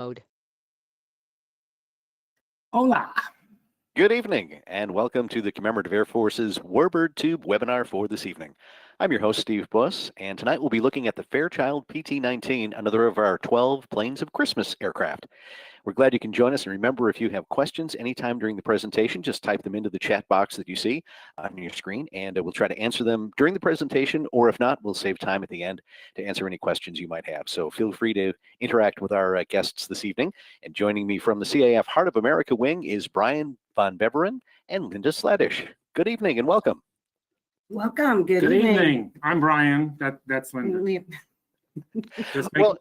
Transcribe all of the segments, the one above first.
Mode. Hola. Good evening, and welcome to the Commemorative Air Force's Warbird Tube webinar for this evening. I'm your host, Steve Buss, and tonight we'll be looking at the Fairchild PT-19, another of our 12 Planes of Christmas aircraft. We're glad you can join us, and remember, if you have questions anytime during the presentation, just type them into the chat box that you see on your screen, and we'll try to answer them during the presentation, or if not, we'll save time at the end to answer any questions you might have. So feel free to interact with our guests this evening. And joining me from the CAF Heart of America wing is Brian Von Beveren and Linda Sladish. Good evening and welcome. Welcome. Good evening. evening. I'm Brian. That's Linda. Well,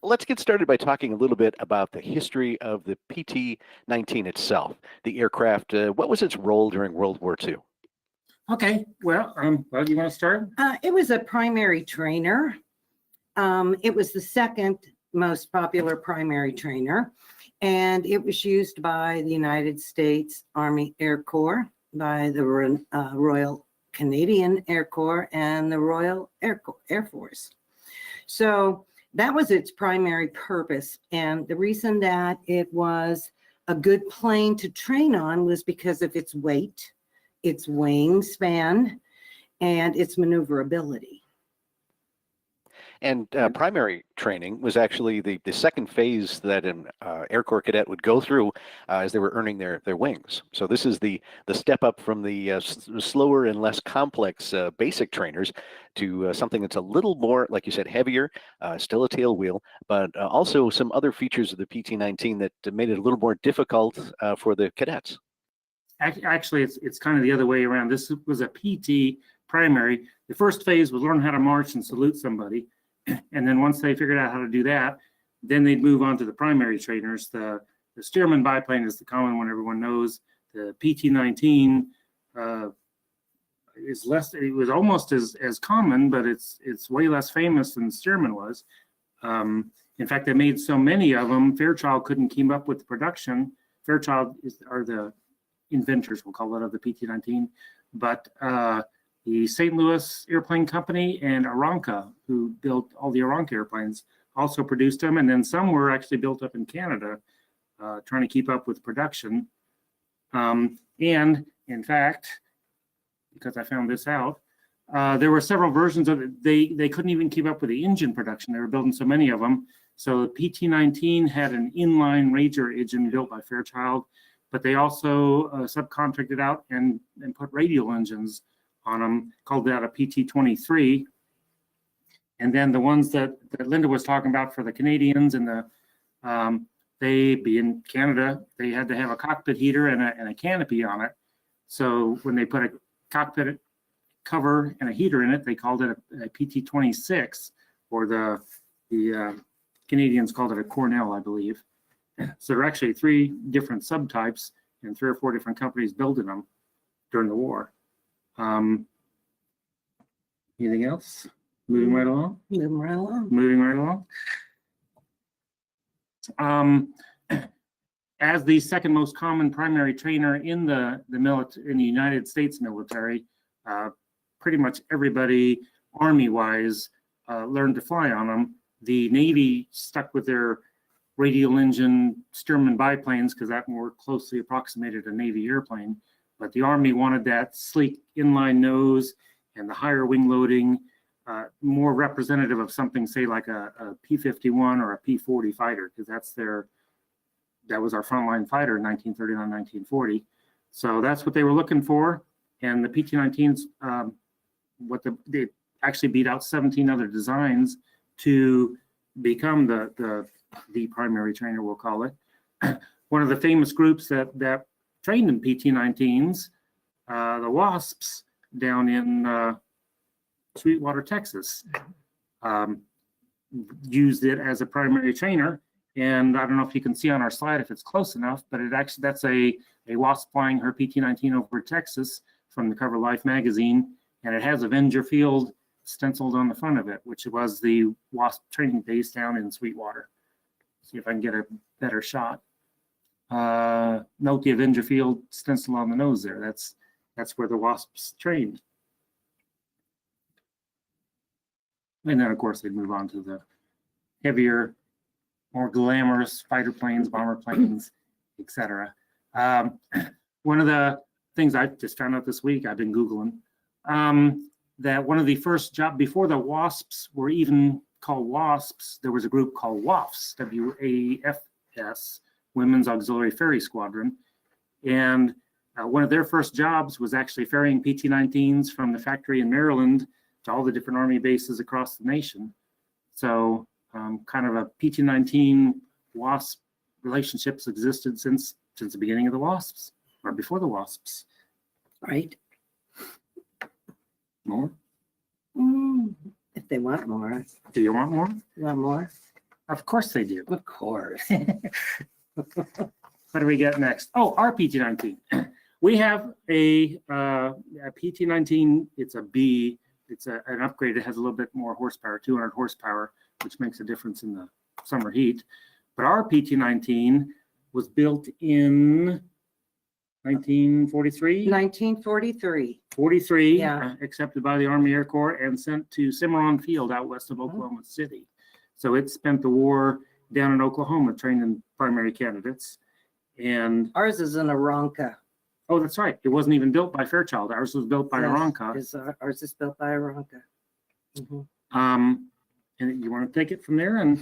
let's get started by talking a little bit about the history of the PT-19 itself. The aircraft, what was its role during World War II? Okay. Well, you want to start? It was a primary trainer. It was the second most popular primary trainer, and it was used by the United States Army Air Corps, by the Royal Canadian Air Corps, and the Royal Air Force. So that was its primary purpose. And the reason that it was a good plane to train on was because of its weight, its wingspan, and its maneuverability. And primary training was actually the second phase that an Air Corps cadet would go through as they were earning their wings. So this is the step up from the slower and less complex basic trainers to something that's a little more, like you said, heavier, still a tail wheel, but also some other features of the PT-19 that made it a little more difficult for the cadets. Actually, it's kind of the other way around. This was a PT primary. The first phase was learn how to march and salute somebody. And then once they figured out how to do that, then they'd move on to the primary trainers. The Steerman Biplane is the common one everyone knows. The PT-19 is less. It was almost as common, but it's way less famous than the Steerman was. In fact, they made so many of them, Fairchild couldn't keep up with the production. Fairchild are the inventors, we'll call it, of the PT-19, but the St. Louis Airplane Company and Aranca, who built all the Aranca airplanes, also produced them, and then some were actually built up in Canada, trying to keep up with production. And in fact, because I found this out, there were several versions of it. They couldn't even keep up with the engine production. They were building so many of them. So the PT-19 had an inline Ranger engine built by Fairchild, but they also subcontracted out and put radial engines on them, called that a PT-23. And then the ones that Linda was talking about for the Canadians and they, being Canada, they had to have a cockpit heater and a canopy on it. So when they put a cockpit cover and a heater in it, they called it a PT-26, or the Canadians called it a Cornell, I believe. So there are actually 3 different subtypes and 3 or 4 different companies building them during the war. Anything else? Moving right along? Moving right along. Moving right along. As the second most common primary trainer in the United States military, pretty much everybody Army-wise learned to fly on them. The Navy stuck with their radial engine Steerman biplanes because that more closely approximated a Navy airplane. But the Army wanted that sleek inline nose and the higher wing loading, more representative of something, say, like a P-51 or a P-40 fighter, because that was our frontline fighter in 1939-1940. So that's what they were looking for. And the PT-19s, they actually beat out 17 other designs to become the primary trainer, we'll call it. One of the famous groups that trained in PT-19s, the WASPs down in Sweetwater, Texas, used it as a primary trainer. And I don't know if you can see on our slide if it's close enough, but that's a WASP flying her PT-19 over Texas from the cover Life magazine, and it has Avenger Field stenciled on the front of it, which was the WASP training base down in Sweetwater. See if I can get a better shot. Note the Avenger Field stencil on the nose there. That's where the WASPs trained. And then, of course, they'd move on to the heavier more glamorous fighter planes, bomber planes, etc. One of the things I just found out this week, I've been Googling, that one of the first jobs before the WASPs were even called WASPs, there was a group called WAFs, WAFS, Women's Auxiliary Ferry Squadron. And one of their first jobs was actually ferrying PT-19s from the factory in Maryland to all the different Army bases across the nation. So kind of a PT-19 WASP relationships existed since the beginning of the WASPs, or before the WASPs. Right. More? If they want more. Do you want more? You want more? Of course they do. Of course. What do we get next? Oh, our PT-19. We have a PT-19. It's a B. It's an upgrade. It has a little bit more horsepower, 200 horsepower, which makes a difference in the summer heat. But our PT-19 was built in 1943. 1943. 43, Yeah. Accepted by the Army Air Corps and sent to Cimarron Field out west of Oklahoma City. So it spent the war down in Oklahoma training primary candidates. And Ours is an Aranca. oh, that's right. It wasn't even built by Fairchild. Ours was built by Yes, Aranca. Ours is built by Aranca. Mhm. And you want to take it from there? And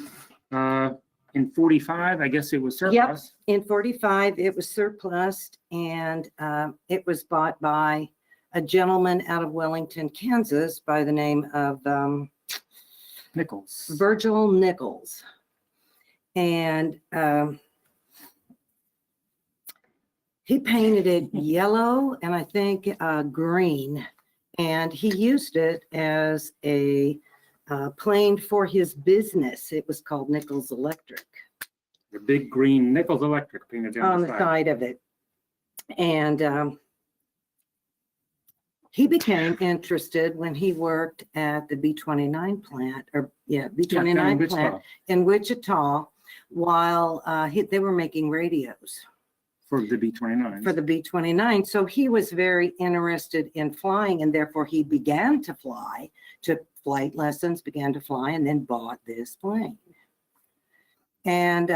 in 45, I guess it was surplus. In 45, it was surplus, and it was bought by a gentleman out of Wellington, Kansas by the name of Nichols. Virgil Nichols. And he painted it yellow and I think green. And he used it as a plane for his business. It was called Nichols Electric. The big green Nichols Electric painted down On the the side. side of it. And he became interested when he worked at the B-29 plant, or Yeah, B-29 down in plant Wichita in Wichita, while they were making radios for the B-29. for the B-29. So he was very interested in flying, and therefore he began to fly, took flight lessons, began to fly, and then bought this plane. And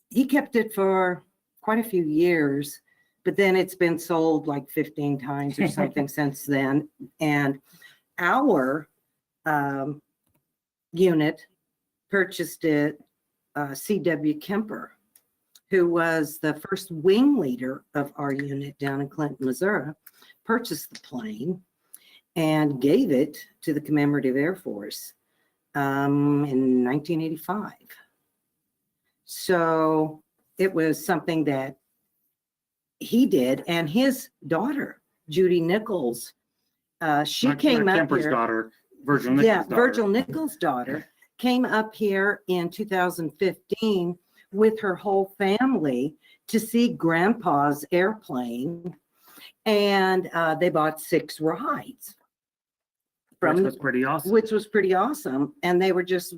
he kept it for quite a few years, but then it's been sold like 15 times or something since then. And our unit purchased it, C.W. Kemper, who was the first wing leader of our unit down in Clinton, Missouri, purchased the plane and gave it to the Commemorative Air Force in 1985. So it was something that he did, and his daughter, Judy Nichols, she Not came up Kemper's here. daughter, Virgil Nichols' Yeah, daughter. Virgil Nichols' daughter came up here in 2015 with her whole family to see Grandpa's airplane, and they bought 6 rides. Which was pretty awesome. Which was pretty awesome, and they were just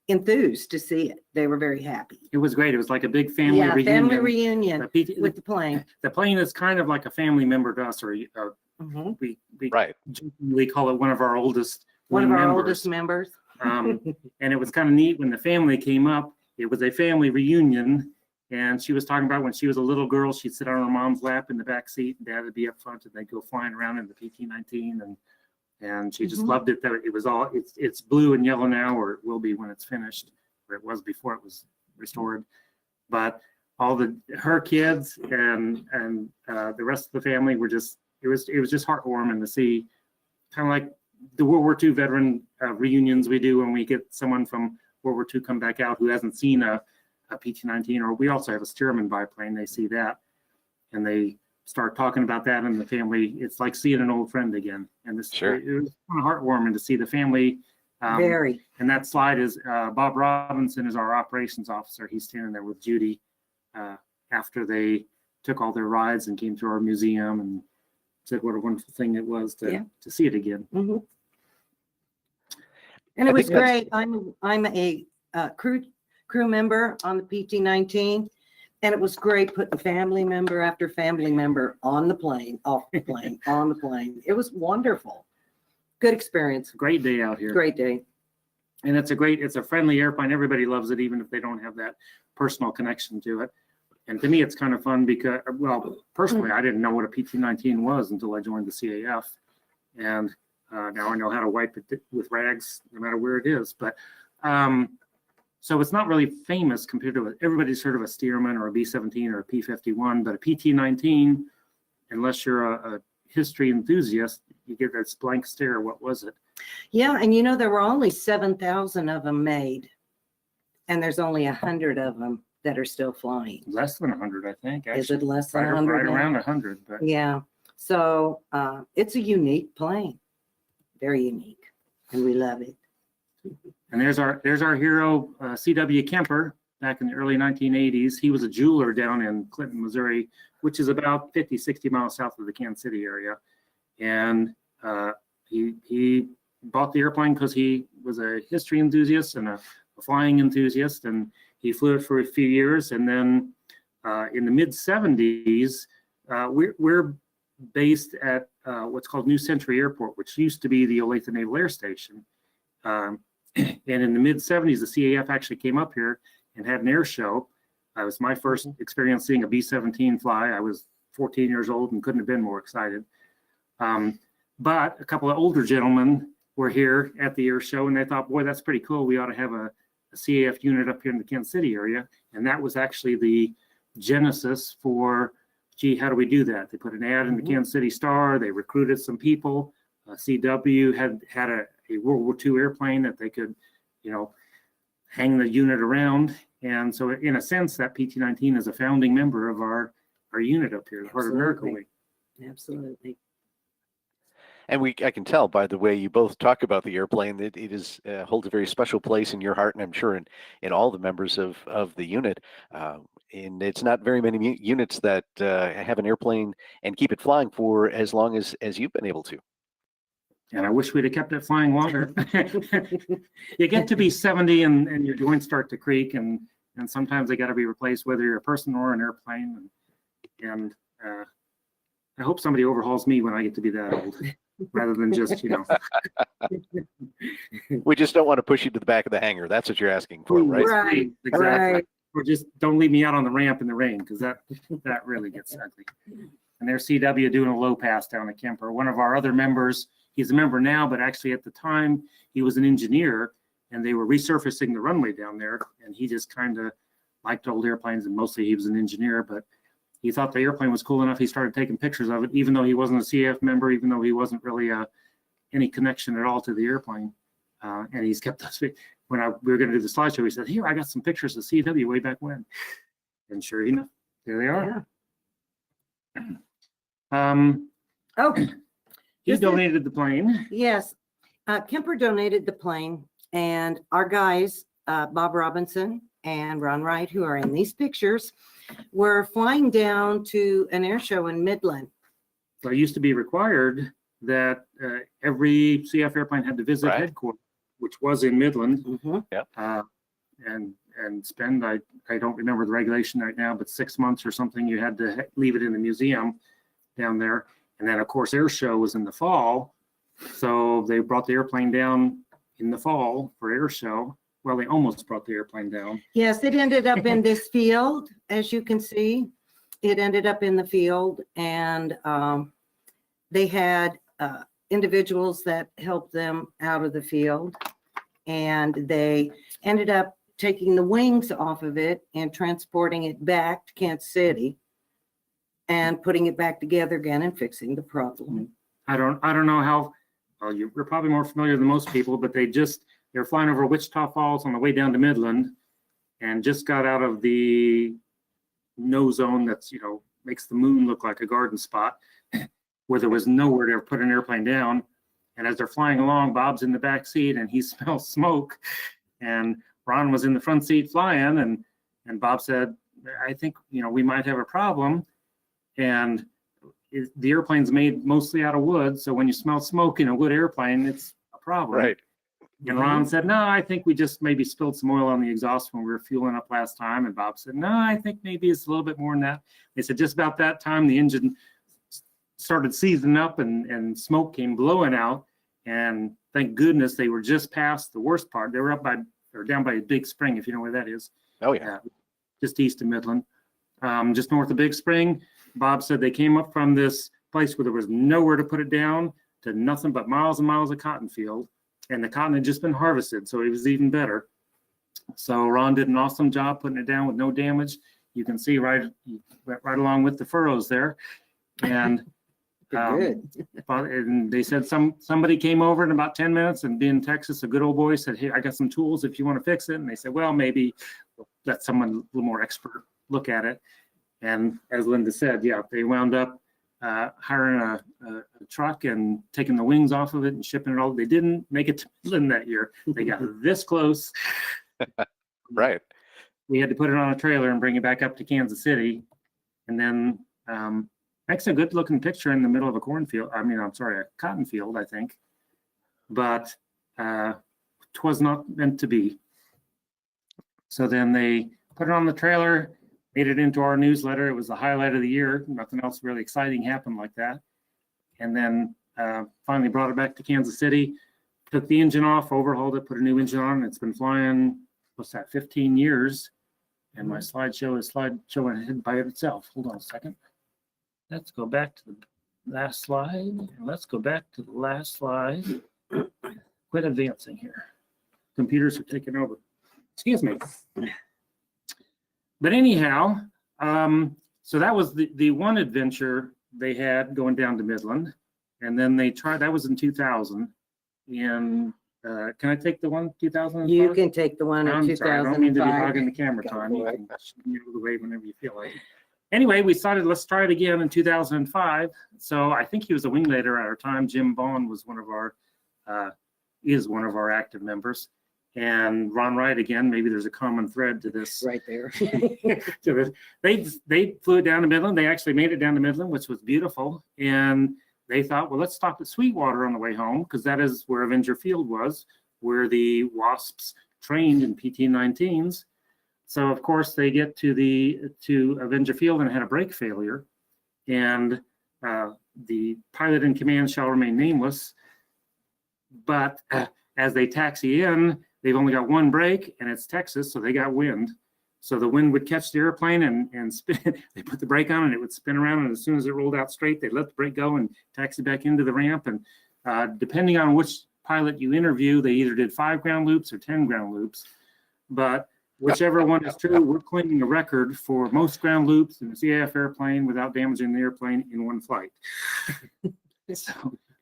enthused to see it. They were very happy. It was great. It was like a big family Yeah, reunion. family reunion with the plane. The plane is kind of like a family member to us, or Mhm. we Right. jokingly call it one of our oldest One of wing our members. oldest members. And it was kind of neat when the family came up. It was a family reunion, and she was talking about when she was a little girl, she'd sit on her mom's lap in the back seat, and dad would be up front, and they'd go flying around in the PT-19, and she just Mhm. loved it. That it was all it's blue and yellow now, or it will be when it's finished, or it was before it was restored. But all her kids and the rest of the family were just it was just heartwarming to see, kind of like the World War II veteran reunions we do when we get someone from World War II come back out who hasn't seen a PT-19, or we also have a Steerman biplane. They see that and they start talking about that in the family. It's like seeing an old friend again. And this Sure. it was kind of heartwarming to see the family. Very. And that slide is Bob Robinson is our operations officer. He's standing there with Judy after they took all their rides and came to our museum and said what a wonderful thing it was to see it again. Mhm. And I it was think that's- great. I'm a crew member on the PT-19, and it was great putting family member after family member on the plane, off the plane, on the plane. It was wonderful. Good experience. Great day out here. Great day. And it's a friendly airplane. Everybody loves it, even if they don't have that personal connection to it. And to me, it's kind of fun because, well, personally, I didn't know what a PT-19 was until I joined the CAF. And now I know how to wipe it with rags, no matter where it is. But so it's not really famous compared to everybody's heard of a Steerman or a B-17 or a P-51, but a PT-19, unless you're a history enthusiast, you get that blank stare. What was it? Yeah, and you know, there were only 7,000 of them made, and there's only 100 of them that are still flying. Less than 100, I think. Is it less than Right 100? around 100. But Yeah, so it's a unique plane, very unique, and we love it. And there's our hero, C.W. Kemper, back in the early 1980s. He was a jeweler down in Clinton, Missouri, which is about 50, 60 miles south of the Kansas City area. And he bought the airplane because he was a history enthusiast and a flying enthusiast, and he flew it for a few years. And then in the mid 70s, we're based at what's called New Century Airport, which used to be the Olathe Naval Air Station. And in the mid 70s, the CAF actually came up here and had an air show. It was my first experience seeing a B-17 fly. I was 14 years old and couldn't have been more excited. But a couple of older gentlemen were here at the air show, and they thought, boy, that's pretty cool. We ought to have a CAF unit up here in the Kansas City area. And that was actually the genesis for, gee, how do we do that? They put an ad in the Kansas City Star. They recruited some people. CW had a World War II airplane that they could, hang the unit around. And so in a sense, that PT-19 is a founding member of our unit up here, the Heart of America Wing. Absolutely. And I can tell by the way you both talk about the airplane that it is holds a very special place in your heart, and I'm sure in all the members of the unit. And it's not very many units that have an airplane and keep it flying for as long as you've been able to. And I wish we'd have kept it flying longer. You get to be 70 and your joints start to creak, and sometimes they got to be replaced, whether you're a person or an airplane. And I hope somebody overhauls me when I get to be that old, rather than just, We just don't want to push you to the back of the hangar. That's what you're asking for, right? Right. Exactly. Right. Or just don't leave me out on the ramp in the rain, because that really gets ugly. And there's CW doing a low pass down at Kemper. One of our other members, he's a member now, but actually at the time he was an engineer, and they were resurfacing the runway down there, and he just kind of liked old airplanes, and mostly he was an engineer, but he thought the airplane was cool enough. He started taking pictures of it, even though he wasn't a CAF member, even though he wasn't really any connection at all to the airplane. And he's kept us. When we were going to do the slideshow, he said, "Here, I got some pictures of CW way back when." And sure enough, there they are. Oh, He donated the plane. yes. Kemper donated the plane, and our guys, Bob Robinson and Ron Wright, who are in these pictures, were flying down to an air show in Midland. So it used to be required that every CF airplane had to visit headquarters, which was in Midland. And spend, I don't remember the regulation right now, but 6 months or something, you had to leave it in the museum down there. And then, of course, air show was in the fall. So they brought the airplane down in the fall for air show. Well, they almost brought the airplane down. Yes, it ended up in this field, as you can see. It ended up in the field, and they had individuals that helped them out of the field, and they ended up taking the wings off of it and transporting it back to Kansas City and putting it back together again and fixing the problem. I don't know how, well, you're probably more familiar than most people, but they're flying over Wichita Falls on the way down to Midland, and just got out of the no zone that's, makes the moon look like a garden spot, where there was nowhere to put an airplane down. And as they're flying along, Bob's in the back seat and he smells smoke, and Ron was in the front seat flying, and Bob said, "I think, we might have a problem." And the airplane's made mostly out of wood, so when you smell smoke in a wood airplane, it's a problem. Right. And Ron said, "No, I think we just maybe spilled some oil on the exhaust when we were fueling up last time." And Bob said, "No, I think maybe it's a little bit more than that." They said just about that time, the engine started seizing up and smoke came blowing out. And thank goodness they were just past the worst part. They were down by Big Spring, if you know where that is. Oh, yeah. Just east of Midland, just north of Big Spring. Bob said they came up from this place where there was nowhere to put it down to nothing but miles and miles of cotton field. And the cotton had just been harvested, so it was even better. So Ron did an awesome job putting it down with no damage. You can see right along with the furrows there. And Good. and they said somebody came over in about 10 minutes, and being Texas, a good old boy said, "Hey, I got some tools if you want to fix it." And they said, "Well, maybe let someone a little more expert look at it." And as Linda said, yeah, they wound up hiring a truck and taking the wings off of it and shipping it all. They didn't make it to Midland that year. They got this close. Right. We had to put it on a trailer and bring it back up to Kansas City. And then makes a good looking picture in the middle of a cornfield. I mean, I'm sorry, a cotton field, I think. But 'twas not meant to be. So then they put it on the trailer, made it into our newsletter. It was the highlight of the year. Nothing else really exciting happened like that. And then finally brought it back to Kansas City, took the engine off, overhauled it, put a new engine on. It's been flying, what's that, 15 years. And my slideshow is slideshowing ahead by itself. Hold on a second. Let's go back to the last slide. Let's go back to the last slide. Quit advancing here. Computers are taking over. Excuse me. But anyhow, so that was the one adventure they had going down to Midland. And then they tried, that was in 2000. And can I take the one 2005? You can take the one in I'm sorry, I don't mean to be 2005. hogging the camera Go time. You for can move away whenever you feel like. Anyway, we decided let's try it again in 2005. So I think he was a wing leader at our time. Jim Bond was one of our, is one of our active members. And Ron Wright again, maybe there's a common thread to this. Right there. To this. They flew down to Midland. They actually made it down to Midland, which was beautiful. And they thought, well, let's stop at Sweetwater on the way home, because that is where Avenger Field was, where the WASPs trained in PT-19s. So of course they get to Avenger Field and had a brake failure, and the pilot in command shall remain nameless. But as they taxi in, they've only got one brake, and it's Texas, so they got wind. So the wind would catch the airplane and spin. They put the brake on, and it would spin around. And as soon as it rolled out straight, they let the brake go and taxi back into the ramp. And depending on which pilot you interview, they either did 5 ground loops or 10 ground loops. But whichever one is true, we're claiming a record for most ground loops in a CAF airplane without damaging the airplane in one flight. So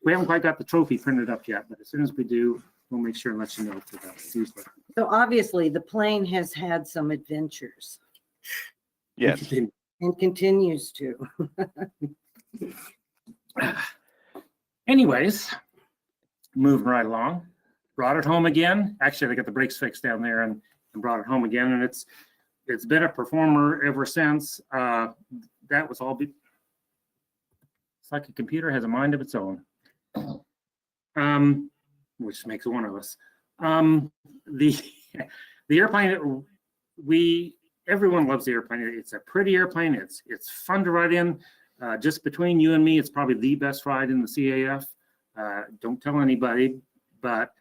we haven't quite got the trophy printed up yet, but as soon as we do, we'll make sure and let you know to that newsletter. So obviously the plane has had some adventures Yes. and continues to. Anyways, moving right along, brought it home again. Actually, they got the brakes fixed down there and brought it home again, and it's been a performer ever since. That was all. It's like a computer has a mind of its own, which makes one of us. The airplane, everyone loves the airplane. It's a pretty airplane. It's fun to ride in. Just between you and me, it's probably the best ride in the CAF. Don't tell anybody, but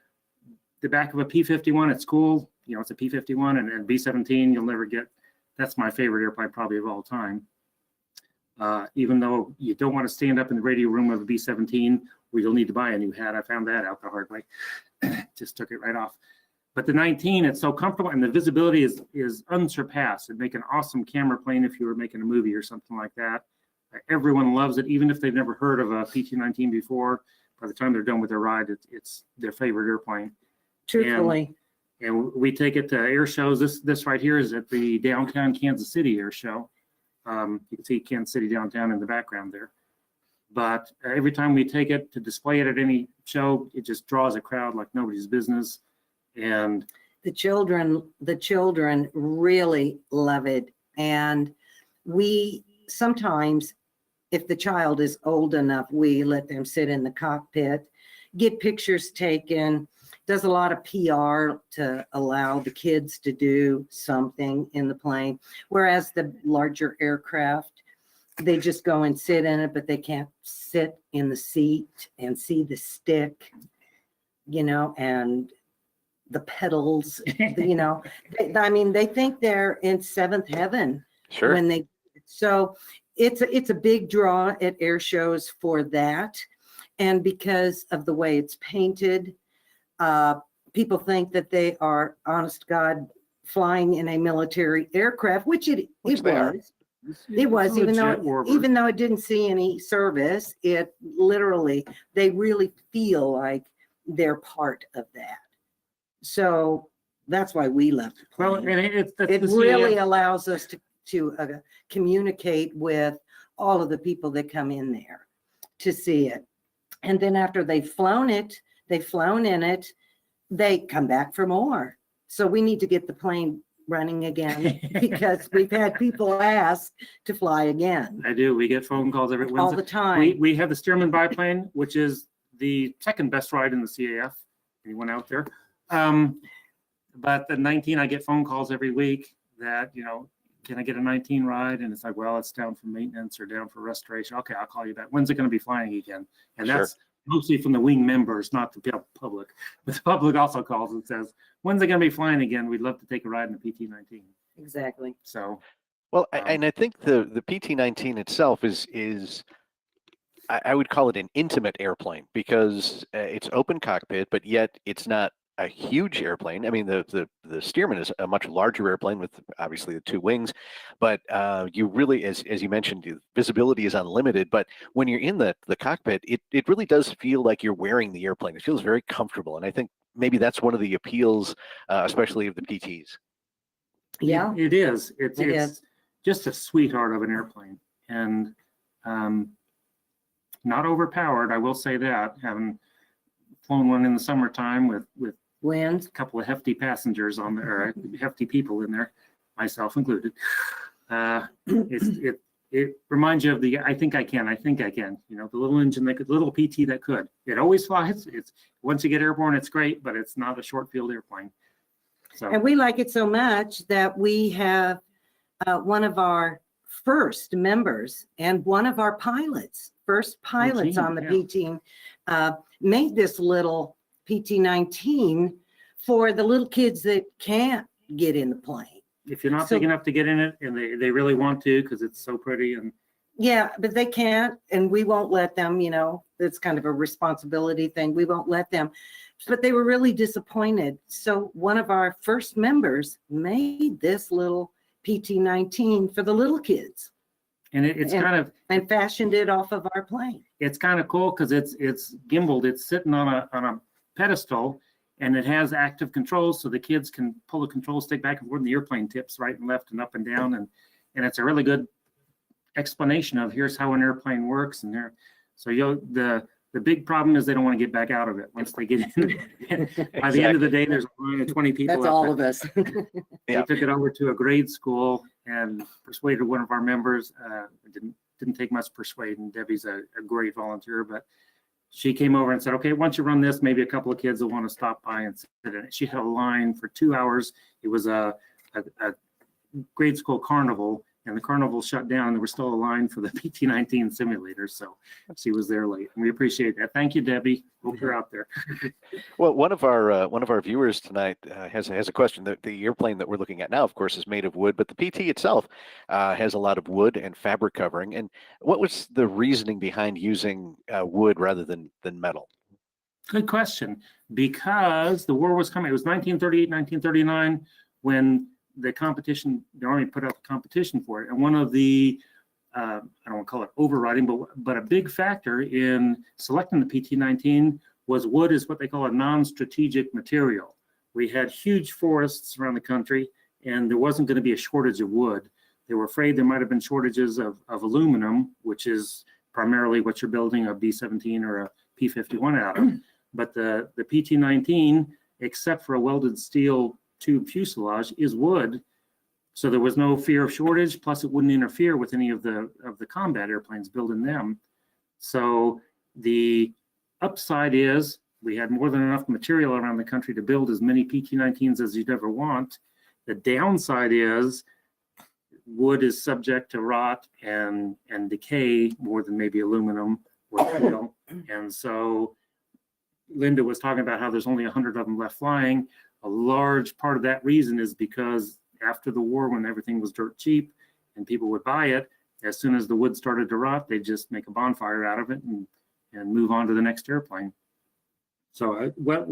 the back of a P-51, it's cool. You know, it's a P-51 and B-17, you'll never get. That's my favorite airplane probably of all time. Even though you don't want to stand up in the radio room of a B-17 where you'll need to buy a new hat. I found that out the hard way. Just took it right off. But the 19, it's so comfortable, and the visibility is unsurpassed. It'd make an awesome camera plane if you were making a movie or something like that. Everyone loves it, even if they've never heard of a PT-19 before. By the time they're done with their ride, it's their favorite airplane. Truthfully. And we take it to air shows. This right here is at the downtown Kansas City air show. You can see Kansas City downtown in the background there. But every time we take it to display it at any show, it just draws a crowd like nobody's business. And The children really love it. And we sometimes, if the child is old enough, we let them sit in the cockpit, get pictures taken, does a lot of PR to allow the kids to do something in the plane. Whereas the larger aircraft, they just go and sit in it, but they can't sit in the seat and see the stick. you know, and the pedals, you know, I mean, they think they're in seventh heaven Sure. when they, so it's a big draw at air shows for that. And because of the way it's painted, people think that they are, honest to God, flying in a military aircraft, which Which it they are. was. It was, even legit though Warbird. it didn't see any service, it literally, they really feel like they're part of that. So that's why we left the Well, plane. and that's It the really CAF. allows us to communicate with all of the people that come in there to see it. And then after they've flown in it, they come back for more. So we need to get the plane running again because we've had people ask to fly again I do. We get phone calls every all Wednesday. the time. We have the Steerman Biplane, which is the second best ride in the CAF. Anyone out there? But the 19, I get phone calls every week that, you know, can I get a 19 ride? And it's like, well, it's down for maintenance or down for restoration. Okay, I'll call you back. When's it going to be flying again? And Sure. that's mostly from the wing members, not the public. But the public also calls and says, when's it going to be flying again? We'd love to take a ride in the PT-19. Exactly. So, Well, and I think the PT-19 itself is I would call it an intimate airplane because it's open cockpit, but yet it's not a huge airplane. I mean, the Steerman is a much larger airplane with obviously the two wings, but you really, as you mentioned, the visibility is unlimited. But when you're in the cockpit, it really does feel like you're wearing the airplane. It feels very comfortable, and I think maybe that's one of the appeals, especially of the PTs. Yeah. it is. It's It is. just a sweetheart of an airplane, and not overpowered. I will say that, having flown one in the summertime with Winds. a couple of hefty passengers on there, or hefty people in there, myself included. It reminds you of the I think I can, you know, the little engine that could, little PT that could. It always flies. It's once you get airborne, it's great, but it's not a short field airplane. So And we like it so much that we have one of our first members and one of our first pilots on the yeah. PT, made this little PT-19 for the little kids that can't get in the plane. if you're not So- big enough to get in it, and they really want to because it's so pretty, and Yeah, but they can't, and we won't let them, you know, it's kind of a responsibility thing. We won't let them. But they were really disappointed. So one of our first members made this little PT-19 for the little kids it's Yeah. kind of and fashioned it off of our plane. it's kind of cool because it's gimbaled. It's sitting on a pedestal, and it has active controls, so the kids can pull the control stick back and forth, and the airplane tips right and left and up and down, and it's a really good explanation of here's how an airplane works. And there, so the big problem is they don't want to get back out of it once they get in. By the end of the day, there's a line of 20 people. That's out all there. of us. Yeah. We took it over to a grade school and persuaded one of our members. It didn't take much persuading. Debbie's a great volunteer, but she came over and said, okay, once you run this, maybe a couple of kids will want to stop by and sit in it. She had a line for 2 hours. It was a grade school carnival, and the carnival shut down, and there was still a line for the PT-19 simulator. So she was there late, and we appreciate that. Thank you, Debbie. Hope you're out there. Well, one of our viewers tonight has a question. The airplane that we're looking at now, of course, is made of wood, but the PT itself has a lot of wood and fabric covering. And what was the reasoning behind using wood rather than metal? Good question. Because the war was coming. It was 1938, 1939 when the Army put out the competition for it. And one of the, I don't want to call it overriding, but a big factor in selecting the PT-19 was wood is what they call a non-strategic material. We had huge forests around the country, and there wasn't going to be a shortage of wood. They were afraid there might have been shortages of aluminum, which is primarily what you're building a B-17 or a P-51 out of. But the PT-19, except for a welded steel tube fuselage, is wood, so there was no fear of shortage. Plus, it wouldn't interfere with any of the combat airplanes building them. So the upside is we had more than enough material around the country to build as many PT-19s as you'd ever want. The downside is wood is subject to rot and decay more than maybe aluminum or steel, and so Linda was talking about how there's only 100 of them left flying. A large part of that reason is because after the war, when everything was dirt cheap and people would buy it, as soon as the wood started to rot, they'd just make a bonfire out of it and move on to the next airplane. So what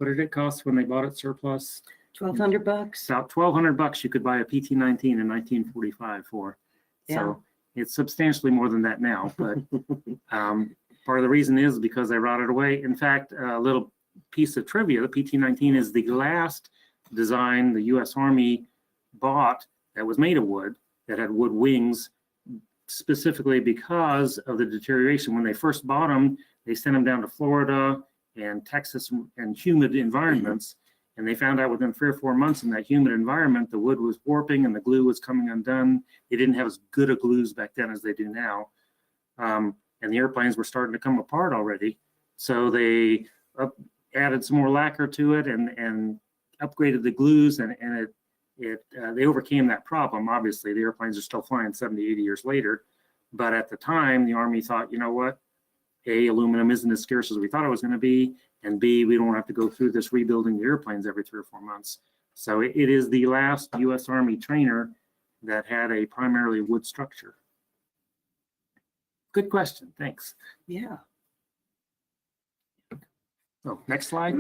did it cost when they bought it surplus? $1,200. About $1,200 you could buy a PT-19 in 1945 for. Yeah. So it's substantially more than that now, but part of the reason is because they rotted away. In fact, a little piece of trivia, the PT-19 is the last design the U.S. Army bought that was made of wood, that had wood wings, specifically because of the deterioration. When they first bought them, they sent them down to Florida and Texas and humid environments, and they found out within 3 or 4 months in that humid environment, the wood was warping and the glue was coming undone. They didn't have as good a glues back then as they do now. And the airplanes were starting to come apart already. So they added some more lacquer to it and upgraded the glues, and they overcame that problem. Obviously, the airplanes are still flying 70, 80 years later. But at the time, the Army thought, you know what? A, aluminum isn't as scarce as we thought it was going to be, and B, we don't have to go through this rebuilding the airplanes every 3 or 4 months. So it is the last U.S. Army trainer that had a primarily wood structure. Good question, thanks. Yeah. So next slide.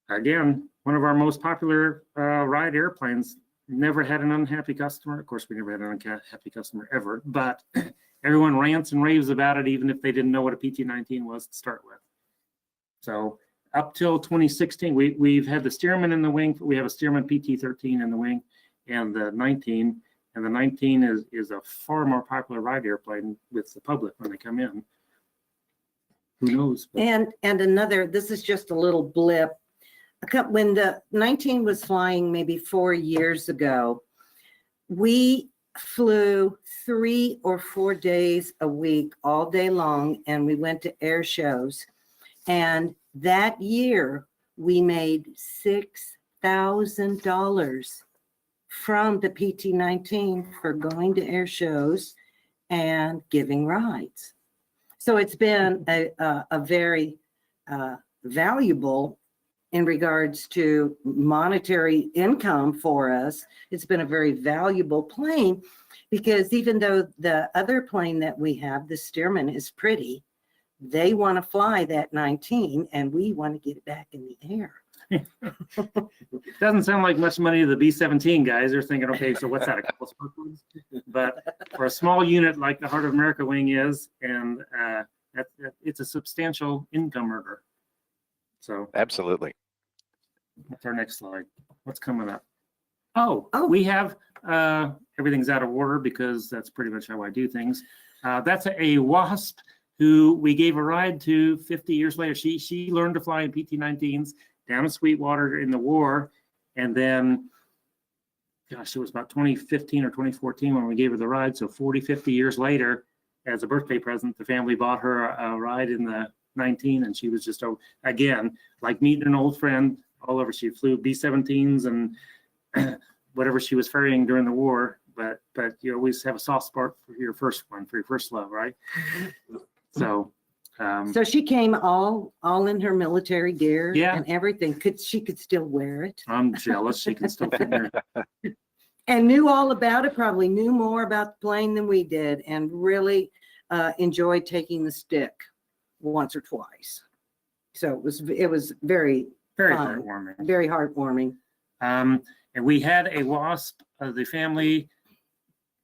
Again, one of our most popular ride airplanes, never had an unhappy customer. Of course, we never had an unhappy customer ever, but everyone rants and raves about it, even if they didn't know what a PT-19 was to start with. So up till 2016, we've had the Steerman in the wing. We have a Steerman PT-13 in the wing and the 19. And the 19 is a far more popular ride airplane with the public when they come in. Who knows? But And another, this is just a little blip. When the 19 was flying maybe 4 years ago, we flew 3 or 4 days a week, all day long, and we went to air shows. And that year, we made $6,000 from the PT-19 for going to air shows and giving rides. So it's been a very valuable in regards to monetary income for us. It's been a very valuable plane because even though the other plane that we have, the Steerman, is pretty, they want to fly that 19 and we want to get it back in the air. doesn't sound like much money to the B-17 guys. They're thinking, okay, so what's that, a couple sparklers? But for a small unit like the Heart of America wing is, and it's a substantial income earner. So Absolutely. what's our next slide? What's coming up? Oh, Oh. we have, everything's out of order because that's pretty much how I do things. That's a WASP who we gave a ride to 50 years later. She learned to fly in PT-19s down in Sweetwater in the war. And then, gosh, it was about 2015 or 2014 when we gave her the ride. So 40, 50 years later, as a birthday present, the family bought her a ride in the 19, and she was just, again, like meeting an old friend all over. She flew B-17s and whatever she was ferrying during the war, but you always have a soft spot for your first one, for your first love, right? So So she came all in her military gear Yeah. and everything. She could still wear it I'm jealous she can still fit there. and knew all about it, probably knew more about the plane than we did, and really enjoyed taking the stick once or twice. So it was very Very fun, heartwarming. very heartwarming. And we had a WASP of the family,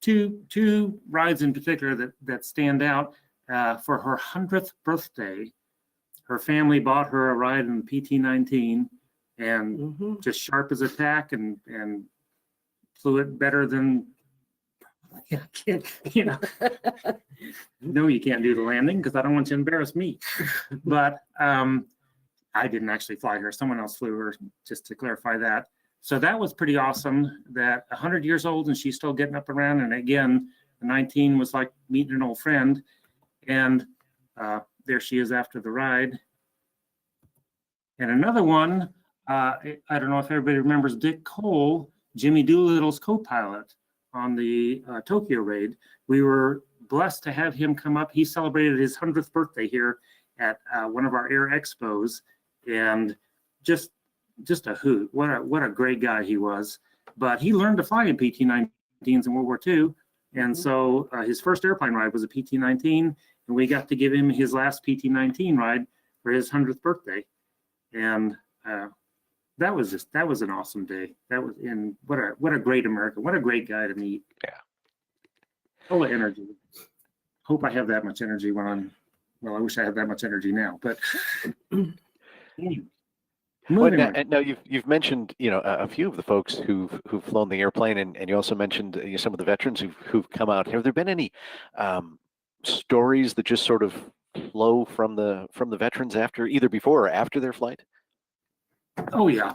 two rides in particular that stand out. For her 100th birthday, her family bought her a ride in the PT-19 and Mhm. just sharp as a tack and flew it better than, you know. No, you can't do the landing because I don't want you to embarrass me. But I didn't actually fly her. Someone else flew her, just to clarify that. So that was pretty awesome that 100 years old and she's still getting up around. And again, the 19 was like meeting an old friend. And there she is after the ride. And another one, I don't know if everybody remembers Dick Cole, Jimmy Doolittle's co-pilot on the Tokyo raid. We were blessed to have him come up. He celebrated his 100th birthday here at one of our air expos, and just a hoot. What a great guy he was. But he learned to fly in PT-19s in World War II, and so his first airplane ride was a PT-19, and we got to give him his last PT-19 ride for his 100th birthday, and that was an awesome day. That was what a great American, what a great guy to meet. Yeah. Full of energy. Hope I have that much energy when I wish I had that much energy now, but anyway. Well, now you've mentioned, a few of the folks who've flown the airplane, and you also mentioned some of the veterans who've come out. Have there been any stories that just sort of flow from the veterans after, either before or after their flight? Oh yeah,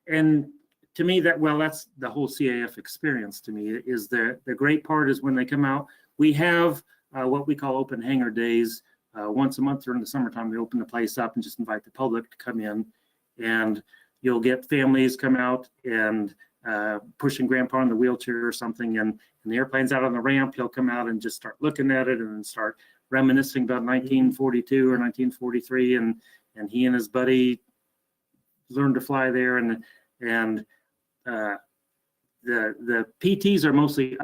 and to me that's the whole CAF experience. To me, is the great part is when they come out. We have what we call open hangar days. Once a month during the summertime, we open the place up and just invite the public to come in, and you'll get families come out and pushing grandpa in the wheelchair or something, and the airplane's out on the ramp. He'll come out and just start looking at it and then start reminiscing about 1942 or 1943, and he and his buddy learned to fly there, and the PTs are mostly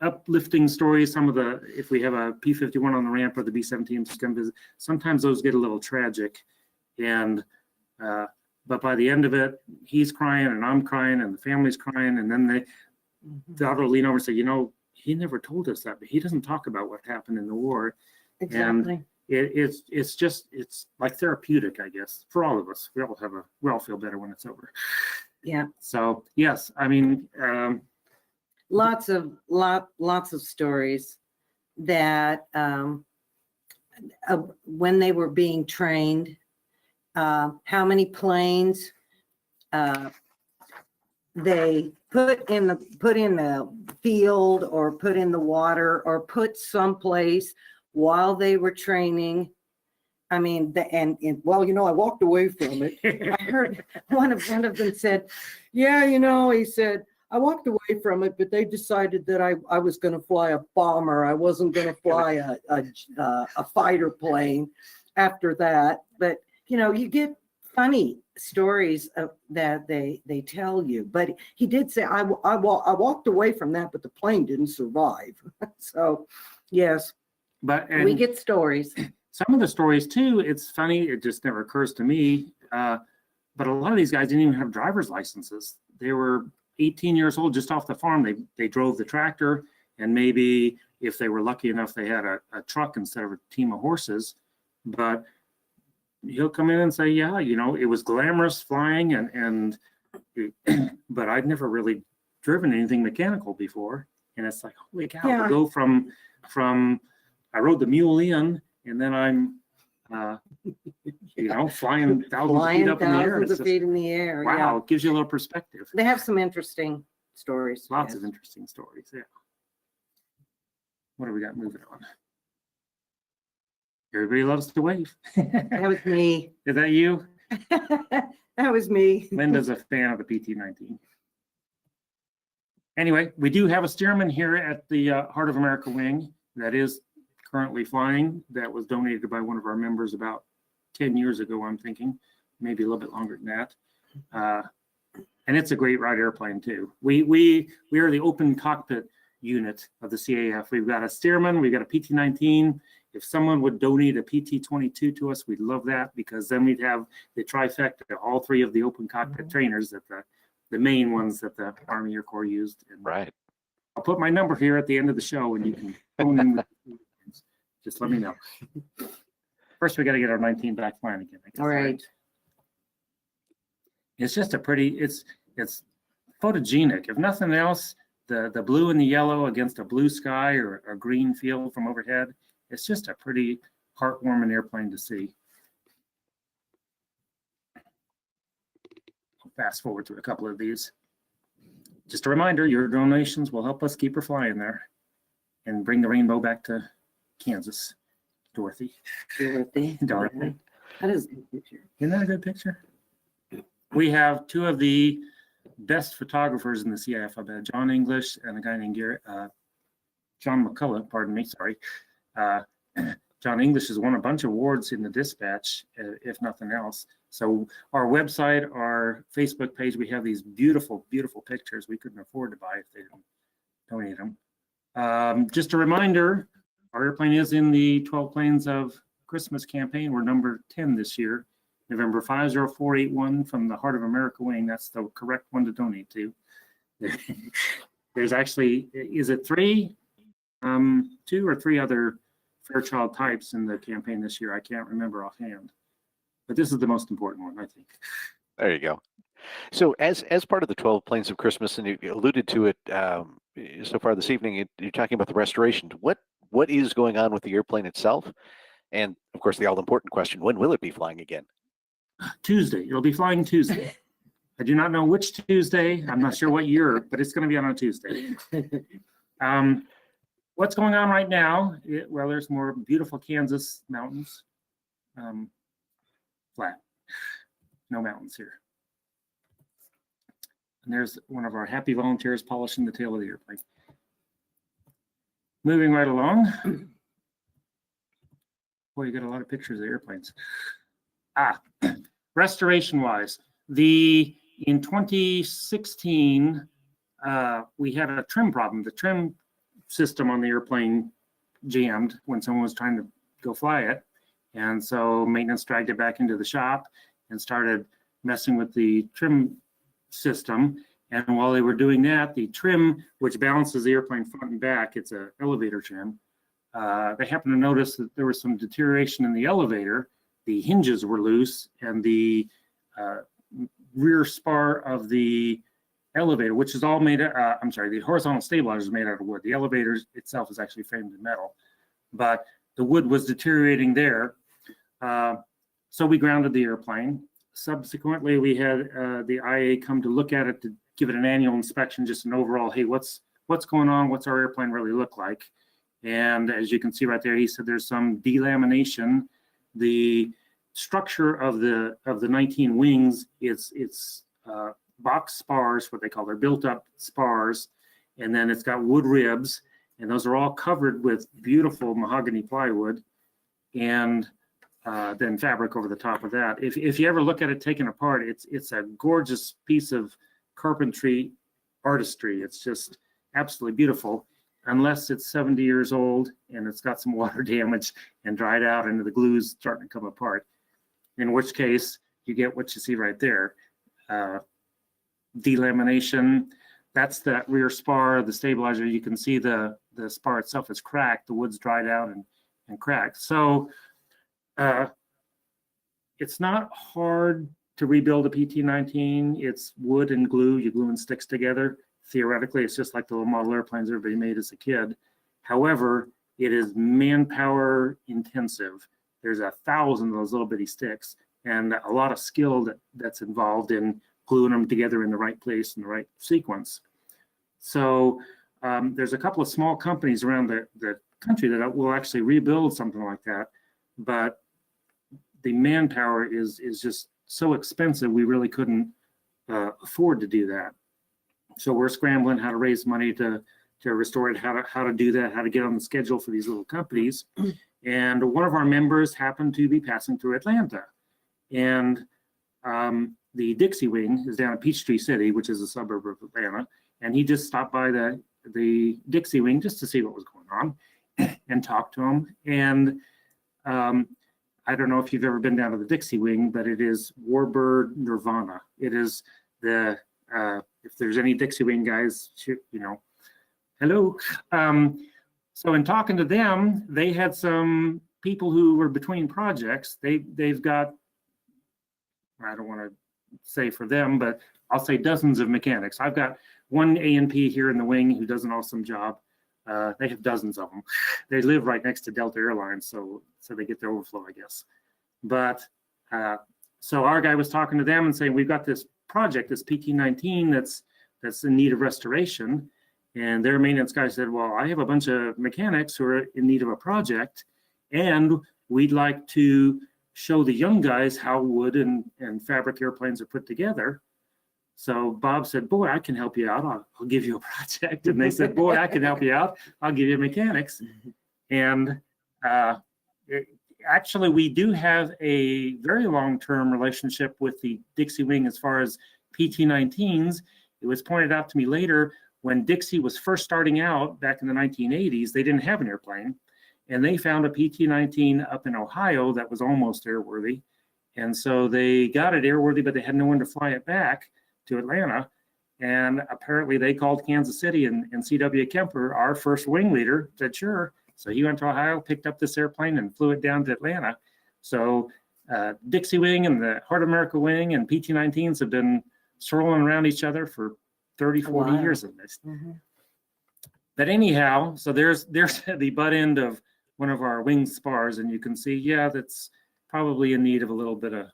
uplifting stories. Some of the, if we have a P-51 on the ramp or the B-17 just come visit, sometimes those get a little tragic, and but by the end of it, he's crying and I'm crying and the family's crying, and then the daughter will lean over and say, he never told us that, but he doesn't talk about what happened in the war. Exactly. And it's like therapeutic, I guess, for all of us. We all feel better when it's over. Yeah. So yes, I mean, lots of stories that when they were being trained, how many planes they put in the field or put in the water or put someplace while they were training. I mean, I walked away from it. I heard one of them said, he said, I walked away from it, but they decided that I was going to fly a bomber. I wasn't going to fly a fighter plane after that. But, you get funny stories that they tell you. But he did say, I walked away from that, but the plane didn't survive. So, yes, but we get stories. Some of the stories too, it's funny, it just never occurs to me, but a lot of these guys didn't even have driver's licenses. They were 18 years old, just off the farm. They drove the tractor, and maybe if they were lucky enough, they had a truck instead of a team of horses. But he'll come in and say, yeah, it was glamorous flying, but I'd never really driven anything mechanical before. And it's like, holy cow, Yeah. to go from I rode the mule in, and then I'm, flying thousands of feet up in the air. Thousands of feet in the air. Wow, Yeah. it gives you a little perspective. They have some interesting stories. Lots yes. of interesting stories, yeah. What do we got moving on? Everybody loves to wave. That was me. Is that you? That was me. Linda's a fan of the PT-19. Anyway, we do have a Steerman here at the Heart of America wing that is currently flying. That was donated by one of our members about 10 years ago, I'm thinking, maybe a little bit longer than that. And it's a great ride airplane too. We are the open cockpit unit of the CAF. We've got a Steerman, we've got a PT-19. If someone would donate a PT-22 to us, we'd love that, because then we'd have the trifecta, all three of the open cockpit trainers, that the main ones that the Army Air Corps used. And right. I'll put my number here at the end of the show, and you can phone in with just let me know. First, we got to get our 19 back flying again. I guess, All right. It's just a pretty, it's photogenic. If nothing else, the blue and the yellow against a blue sky or a green field from overhead, it's just a pretty heartwarming airplane to see. I'll fast forward through a couple of these. Just a reminder, your donations will help us keep her flying there and bring the rainbow back to Kansas. Dorothy. Dorothy. That is a good picture. Isn't that a good picture? We have two of the best photographers in the CAF, I bet, John English and a guy named John McCullough, pardon me, sorry. John English has won a bunch of awards in the dispatch, if nothing else. So our website, our Facebook page, we have these beautiful, beautiful pictures we couldn't afford to buy if they didn't donate them. Just a reminder, our airplane is in the 12 Planes of Christmas campaign. We're number 10 this year, November 50481 from the Heart of America wing. That's the correct one to donate to. There's actually, is it two or three other Fairchild types in the campaign this year? I can't remember offhand, but this is the most important one, I think. There you go. So as part of the 12 Planes of Christmas, and you alluded to it so far this evening, you're talking about the restoration. What is going on with the airplane itself? And of course, the all-important question, when will it be flying again? Tuesday. It'll be flying Tuesday. I do not know which Tuesday. I'm not sure what year, but it's going to be on a Tuesday. What's going on right now? Well, there's more beautiful Kansas mountains. Flat. No mountains here. And there's one of our happy volunteers polishing the tail of the airplane. Moving right along. Boy, you got a lot of pictures of airplanes. Restoration-wise, in 2016, we had a trim problem. The trim system on the airplane jammed when someone was trying to go fly it. And so maintenance dragged it back into the shop and started messing with the trim system. And while they were doing that, the trim, which balances the airplane front and back, it's an elevator trim, they happened to notice that there was some deterioration in the elevator. The hinges were loose and the rear spar of the elevator, which is all made, the horizontal stabilizer is made out of wood. The elevator itself is actually framed in metal, but the wood was deteriorating there. So we grounded the airplane. Subsequently, we had the IA come to look at it to give it an annual inspection, just an overall, hey, what's going on? What's our airplane really look like? And as you can see right there, he said there's some delamination. The structure of the 19 wings, it's box spars, what they call, they're built up spars, and then it's got wood ribs, and those are all covered with beautiful mahogany plywood, and then fabric over the top of that. If you ever look at it taken apart, it's a gorgeous piece of carpentry artistry. It's just absolutely beautiful, unless it's 70 years old and it's got some water damage and dried out and the glue's starting to come apart, in which case you get what you see right there. Delamination, that's that rear spar, the stabilizer. You can see the spar itself is cracked, the wood's dried out and cracked. So it's not hard to rebuild a PT-19. It's wood and glue, you glue and sticks together. Theoretically, it's just like the little model airplanes everybody made as a kid. However, it is manpower intensive. There's 1,000 of those little bitty sticks and a lot of skill that's involved in gluing them together in the right place in the right sequence. So there's a couple of small companies around the country that will actually rebuild something like that, but the manpower is just so expensive, we really couldn't afford to do that. So we're scrambling how to raise money to restore it, how to do that, how to get on the schedule for these little companies. And one of our members happened to be passing through Atlanta, and the Dixie wing is down at Peachtree City, which is a suburb of Atlanta, and he just stopped by the Dixie wing just to see what was going on and talk to him. And I don't know if you've ever been down to the Dixie wing, but it is Warbird Nirvana. It is the if there's any Dixie wing guys, hello. So in talking to them, they had some people who were between projects. They've got, I don't want to say for them, but I'll say dozens of mechanics. I've got one A&P here in the wing who does an awesome job. They have dozens of them. They live right next to Delta Airlines, so they get their overflow, I guess. But so our guy was talking to them and saying, we've got this project, this PT-19 that's in need of restoration. And their maintenance guy said, well, I have a bunch of mechanics who are in need of a project, and we'd like to show the young guys how wood and fabric airplanes are put together. So Bob said, boy, I can help you out. I'll give you a project. And they said, boy, I can help you out. I'll give you mechanics. And Actually, we do have a very long-term relationship with the Dixie wing as far as PT-19s. It was pointed out to me later when Dixie was first starting out back in the 1980s, they didn't have an airplane. And they found a PT-19 up in Ohio that was almost airworthy. And so they got it airworthy, but they had no one to fly it back to Atlanta. And apparently they called Kansas City, and C.W. Kemper, our first wing leader, said, sure. So he went to Ohio, picked up this airplane and flew it down to Atlanta. So Dixie wing and the Heart of America wing and PT-19s have been swirling around each other for 30, 40 years at least. But anyhow, so there's the butt end of one of our wing spars, and you can see, yeah, that's probably in need of a little bit of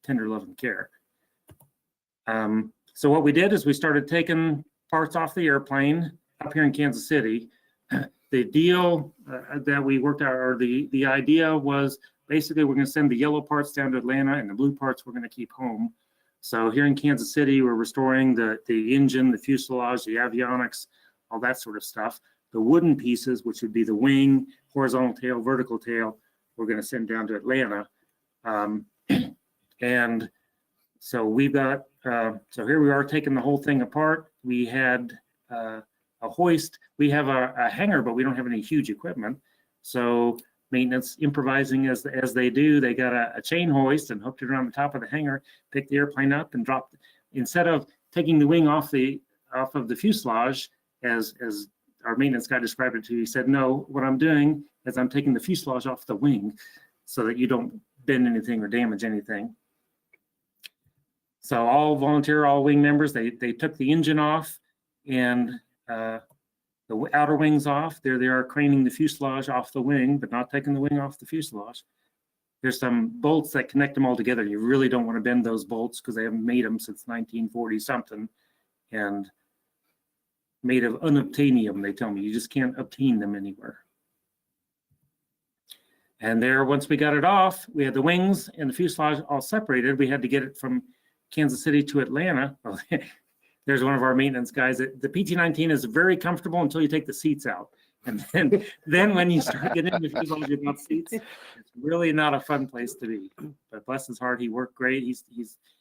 tender love and care. So what we did is we started taking parts off the airplane up here in Kansas City. The deal that we worked out, or the idea was basically we're going to send the yellow parts down to Atlanta and the blue parts we're going to keep home. So here in Kansas City, we're restoring the engine, the fuselage, the avionics, all that sort of stuff. The wooden pieces, which would be the wing, horizontal tail, vertical tail, we're going to send down to Atlanta. And so we've got, so here we are taking the whole thing apart. We had a hoist. We have a hangar, but we don't have any huge equipment. So maintenance improvising as they do, they got a chain hoist and hooked it around the top of the hangar, picked the airplane up and dropped it. Instead of taking the wing off of the fuselage, as our maintenance guy described it to you, he said, no, what I'm doing is I'm taking the fuselage off the wing so that you don't bend anything or damage anything. So all volunteer, all wing members, they took the engine off and the outer wings off. There they are, craning the fuselage off the wing, but not taking the wing off the fuselage. There's some bolts that connect them all together. You really don't want to bend those bolts because they haven't made them since 1940 something, and made of unobtainium, they tell me. You just can't obtain them anywhere. And there, once we got it off, we had the wings and the fuselage all separated. We had to get it from Kansas City to Atlanta. Well, there's one of our maintenance guys. The PT-19 is very comfortable until you take the seats out. And then when you start getting into the fuselage without seats, it's really not a fun place to be. But bless his heart, he worked great. He's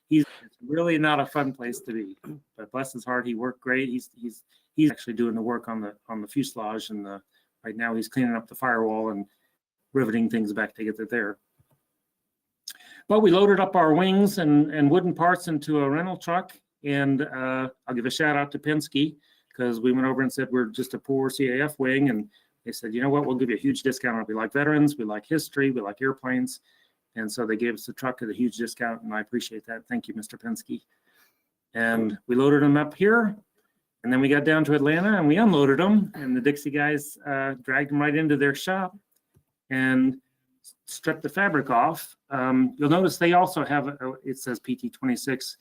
it's really not a fun place to be. But bless his heart, he worked great. He's actually doing the work on the fuselage, and right now he's cleaning up the firewall and riveting things back together there. But we loaded up our wings and wooden parts into a rental truck, and I'll give a shout out to Penske, because we went over and said we're just a poor CAF wing, and they said, you know what, we'll give you a huge discount. We like veterans, we like history, we like airplanes, and so they gave us the truck at a huge discount, and I appreciate that. Thank you, Mr. Penske. And we loaded them up here, and then we got down to Atlanta and we unloaded them, and the Dixie guys dragged them right into their shop and stripped the fabric off. You'll notice they also have, it says PT-26,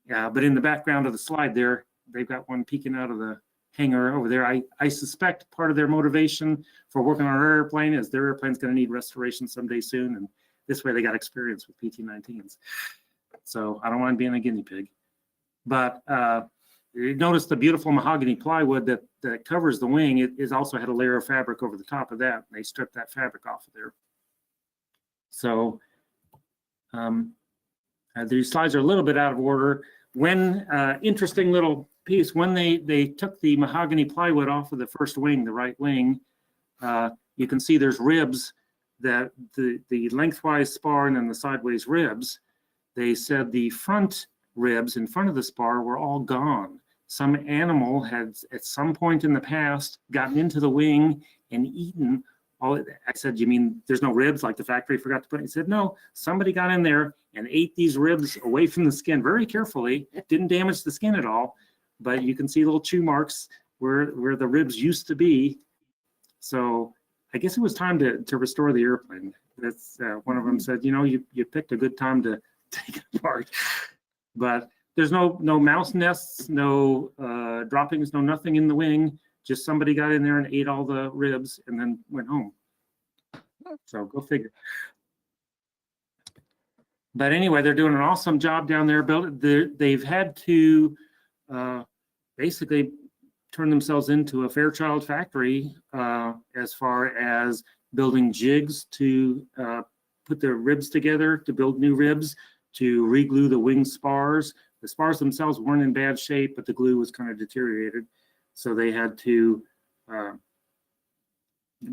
but in the background of the slide there, they've got one peeking out of the hangar over there. I suspect part of their motivation for working on our airplane is their airplane's going to need restoration someday soon, and this way they got experience with PT-19s. So I don't mind being a guinea pig. But you notice the beautiful mahogany plywood that covers the wing. It also had a layer of fabric over the top of that, and they stripped that fabric off of there. So these slides are a little bit out of order. When interesting little piece, when they took the mahogany plywood off of the first wing, the right wing, you can see there's ribs, that the lengthwise spar and then the sideways ribs. They said the front ribs in front of the spar were all gone. Some animal had at some point in the past gotten into the wing and eaten all. I said, you mean there's no ribs, like the factory forgot to put it? He said, no, somebody got in there and ate these ribs away from the skin very carefully. Didn't damage the skin at all, but you can see little chew marks where the ribs used to be. So I guess it was time to restore the airplane. That's one of them said, you know, you picked a good time to take it apart. But there's no mouse nests, no droppings, no nothing in the wing. Just somebody got in there and ate all the ribs and then went home. So go figure. But anyway, they're doing an awesome job down there. They've had to basically turn themselves into a Fairchild factory as far as building jigs to put the ribs together, to build new ribs, to re-glue the wing spars. The spars themselves weren't in bad shape, but the glue was kind of deteriorated. So they had to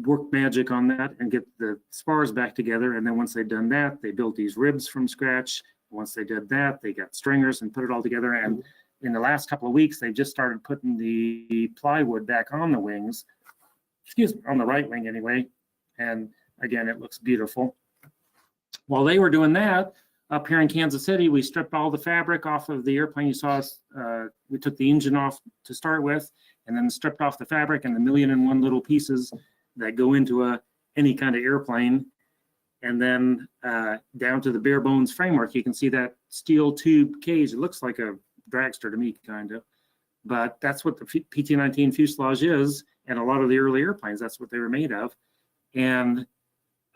work magic on that and get the spars back together. And then once they'd done that, they built these ribs from scratch. Once they did that, they got stringers and put it all together. And in the last couple of weeks, they just started putting the plywood back on the wings, on the right wing anyway. And again, it looks beautiful. While they were doing that, up here in Kansas City, we stripped all the fabric off of the airplane. You saw us, we took the engine off to start with, and then stripped off the fabric and the 1,000,001 little pieces that go into any kind of airplane. And then down to the bare bones framework, you can see that steel tube cage. It looks like a dragster to me, kind of. But that's what the PT-19 fuselage is, and a lot of the early airplanes, that's what they were made of. And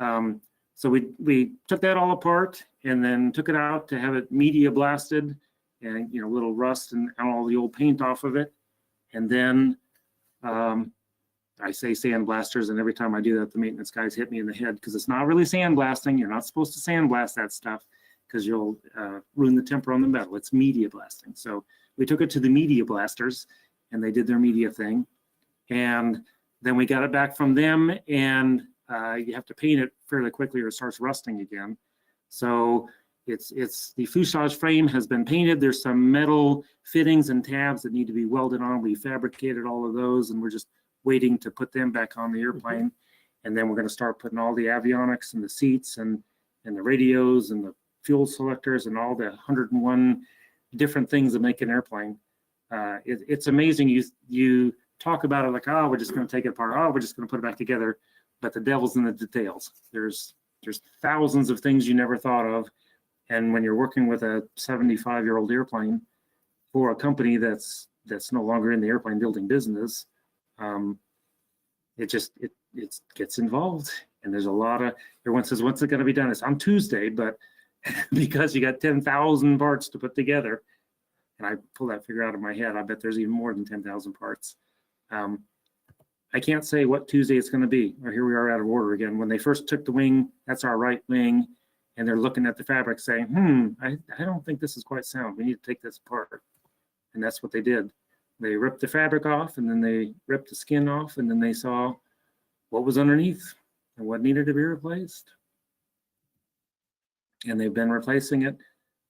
so we took that all apart and then took it out to have it media blasted, and little rust and all the old paint off of it. And then I say sandblasters, and every time I do that, the maintenance guys hit me in the head, because it's not really sandblasting. You're not supposed to sandblast that stuff, because you'll ruin the temper on the metal. It's media blasting. So we took it to the media blasters, and they did their media thing. And then we got it back from them, and you have to paint it fairly quickly or it starts rusting again. So it's the fuselage frame has been painted. There's some metal fittings and tabs that need to be welded on. We fabricated all of those, and we're just waiting to put them back on the airplane. And then we're going to start putting all the avionics and the seats and the radios and the fuel selectors and all the 101 different things that make an airplane. It's amazing. You talk about it like, oh, we're just going to take it apart. Oh, we're just going to put it back together. But the devil's in the details. There's thousands of things you never thought of. And when you're working with a 75-year-old airplane for a company that's no longer in the airplane building business, it gets involved. And there's a lot of, everyone says, when's it going to be done? It's on Tuesday, but because you got 10,000 parts to put together, and I pull that figure out of my head, I bet there's even more than 10,000 parts. I can't say what Tuesday it's going to be. Or here we are out of order again. When they first took the wing, that's our right wing, and they're looking at the fabric saying, I don't think this is quite sound. We need to take this apart. And that's what they did. They ripped the fabric off, and then they ripped the skin off, and then they saw what was underneath and what needed to be replaced. And they've been replacing it,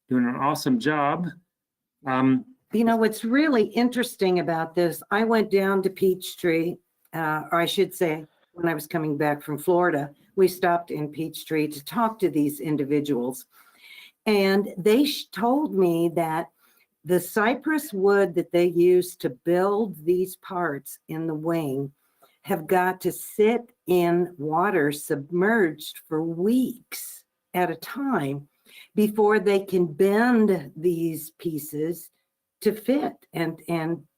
doing an awesome job. What's really interesting about this, I went down to Peachtree, or I should say, when I was coming back from Florida, we stopped in Peachtree to talk to these individuals. And they told me that the cypress wood that they use to build these parts in the wing have got to sit in water submerged for weeks at a time before they can bend these pieces to fit and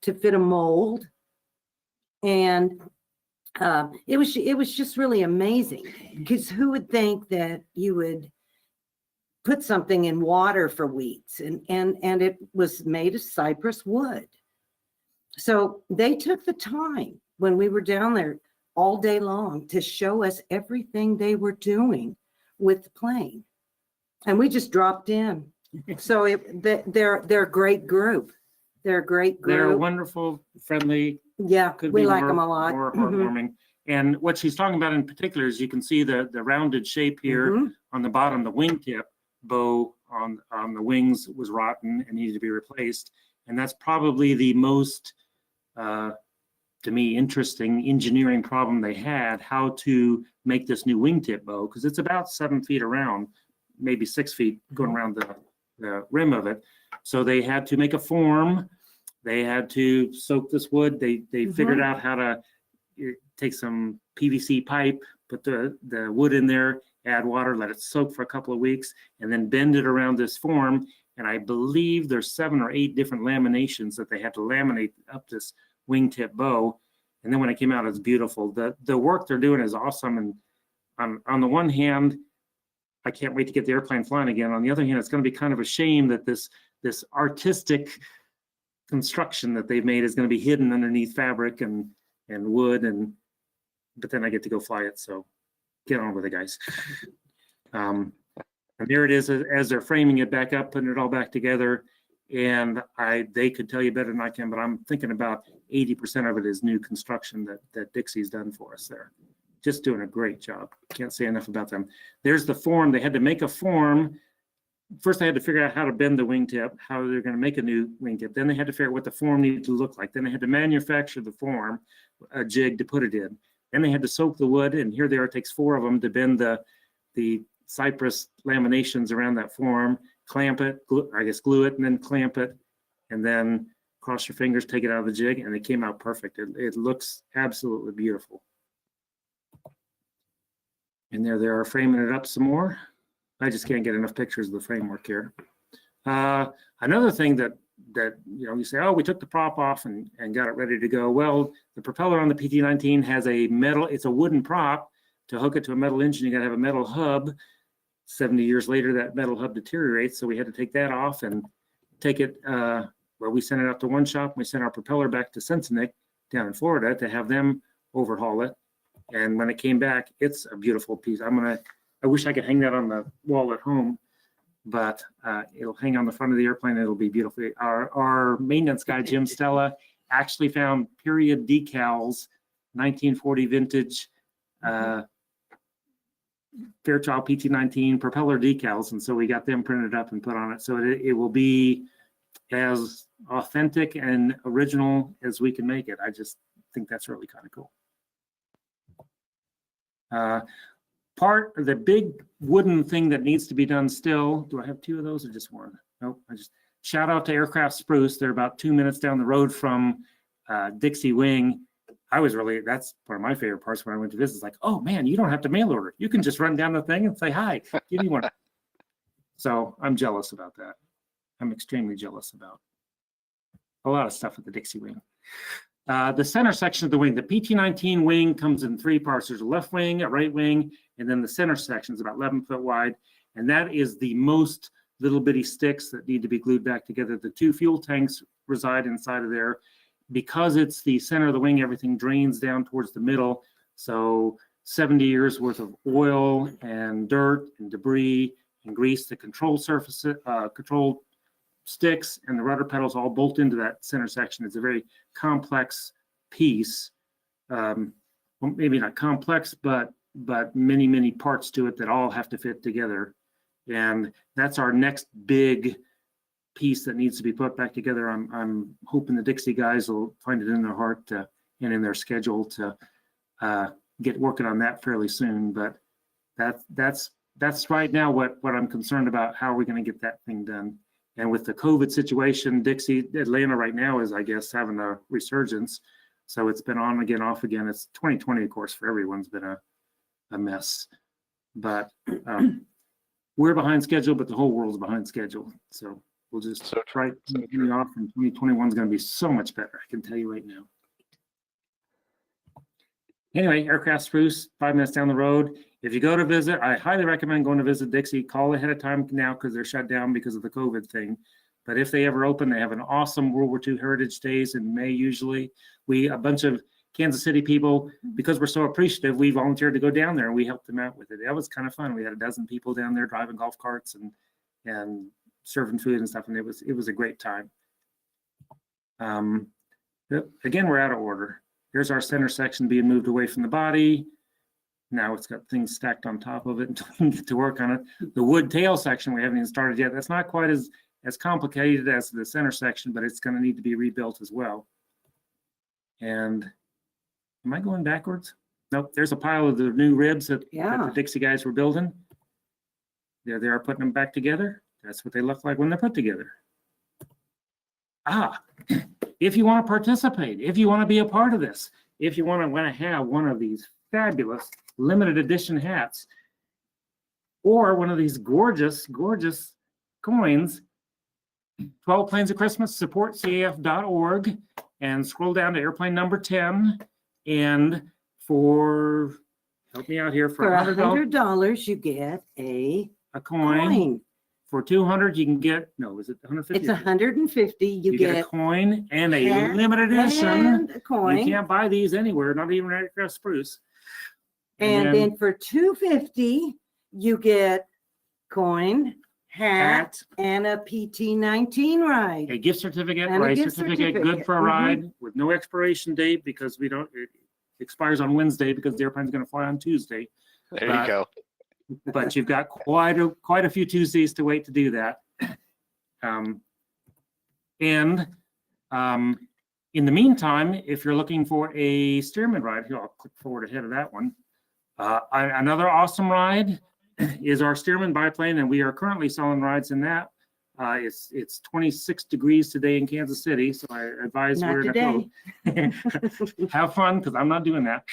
to fit a mold. And it was just really amazing, because who would think that you would put something in water for weeks, and it was made of cypress wood. So they took the time when we were down there all day long to show us everything they were doing with the plane, and we just dropped in. So they're a great group. They're a great group. They're wonderful, friendly. Yeah, we like them a lot. More heartwarming. And what she's talking about in particular is you can see the rounded shape here on the bottom. The wingtip bow on the wings was rotten and needed to be replaced. And that's probably the most, to me, interesting engineering problem they had, how to make this new wingtip bow, because it's about 7 feet around, maybe 6 feet going around the rim of it. So they had to make a form. They had to soak this wood. They figured out how to take some PVC pipe, put the wood in there, add water, let it soak for a couple of weeks, and then bend it around this form. And I believe there's 7 or 8 different laminations that they had to laminate up this wingtip bow. And then when it came out, it's beautiful. The work they're doing is awesome. And on the one hand, I can't wait to get the airplane flying again. On the other hand, it's going to be kind of a shame that this artistic construction that they've made is going to be hidden underneath fabric and wood, but then I get to go fly it. So get on with it, guys. And there it is as they're framing it back up, putting it all back together. And they could tell you better than I can, but I'm thinking about 80% of it is new construction that Dixie's done for us there. Just doing a great job. Can't say enough about them. There's the form. They had to make a form. First, they had to figure out how to bend the wingtip, how they're going to make a new wingtip. Then they had to figure out what the form needed to look like. Then they had to manufacture the form, a jig to put it in. Then they had to soak the wood, and here they are. It takes 4 of them to bend the cypress laminations around that form, clamp it, glue it, and then clamp it, and then cross your fingers, take it out of the jig, and it came out perfect. It looks absolutely beautiful. And there they are framing it up some more. I just can't get enough pictures of the framework here. Another thing that you say, oh, we took the prop off and got it ready to go. Well, the propeller on the PT-19 has a metal, it's a wooden prop. To hook it to a metal engine, you got to have a metal hub. 70 years later, that metal hub deteriorates, so we had to take that off and take it. We sent it out to one shop. We sent our propeller back to Cincinnati down in Florida to have them overhaul it. And when it came back, it's a beautiful piece. I wish I could hang that on the wall at home, but it'll hang on the front of the airplane. It'll be beautiful. Our maintenance guy, Jim Stella, actually found period decals, 1940 vintage Fairchild PT-19 propeller decals. And so we got them printed up and put on it. So it will be as authentic and original as we can make it. I just think that's really kind of cool. Part of the big wooden thing that needs to be done still, do I have 2 of those or just 1? Nope, shout out to Aircraft Spruce. They're about 2 minutes down the road from Dixie Wing. That's one of my favorite parts when I went to visit. It's like, oh man, you don't have to mail order. You can just run down the thing and say, hi, give me one. So I'm jealous about that. I'm extremely jealous about a lot of stuff at the Dixie Wing. The center section of the wing, the PT-19 wing comes in 3 parts. There's a left wing, a right wing, and then the center section is about 11 foot wide. And that is the most little bitty sticks that need to be glued back together. The 2 fuel tanks reside inside of there. Because it's the center of the wing, everything drains down towards the middle. So 70 years worth of oil and dirt and debris and grease, the control surfaces, control sticks and the rudder pedals all bolt into that center section. It's a very complex piece. Well, maybe not complex, but many, many parts to it that all have to fit together. And that's our next big piece that needs to be put back together. I'm hoping the Dixie guys will find it in their heart and in their schedule to get working on that fairly soon. But that's right now what I'm concerned about. How are we going to get that thing done? And with the COVID situation, Atlanta right now is, I guess, having a resurgence. So it's been on again, off again. It's 2020, of course, for everyone's been a mess. But we're behind schedule, but the whole world's behind schedule. So we'll just try off, and 2021 is going to be so much better. I can tell you right now. Anyway, Aircraft Spruce, 5 minutes down the road. If you go to visit, I highly recommend going to visit Dixie. Call ahead of time now because they're shut down because of the COVID thing. But if they ever open, they have an awesome World War II Heritage Days in May usually. A bunch of Kansas City people, because we're so appreciative, we volunteered to go down there and we helped them out with it. That was kind of fun. We had 12 people down there driving golf carts and serving food and stuff, and it was a great time. Again, we're out of order. Here's our center section being moved away from the body. Now it's got things stacked on top of it until we can get to work on it. The wood tail section we haven't even started yet. That's not quite as complicated as the center section, but it's going to need to be rebuilt as well. And am I going backwards? Nope, there's a pile of the new ribs that the Dixie guys were building. There they are putting them back together. That's what they look like when they're put together. If you want to participate, if you want to be a part of this, if you want to have one of these fabulous limited edition hats or one of these gorgeous, gorgeous coins, 12 Planes of Christmas, support CAF.org and scroll down to airplane number 10. And for, help me out here, for $100, you get a coin. For 200, you can get, no, is it 150? It's 150. You get a coin and a limited edition. And a coin. You can't buy these anywhere, not even at Aircraft Spruce. And then for $250, you get coin, hat, and a PT-19 ride. A gift certificate And a or a gift certificate good certificate. for a Mhm. ride with no expiration date because it expires on Wednesday because the airplane's going to fly on Tuesday. There you go. But you've got quite a few Tuesdays to wait to do that. In the meantime, if you're looking for a Steerman ride, here, I'll click forward ahead of that one. Another awesome ride is our Steerman Biplane, and we are currently selling rides in that. It's 26 degrees today in Kansas City, so I advise Not wearing a today. coat. Have fun, because I'm not doing that.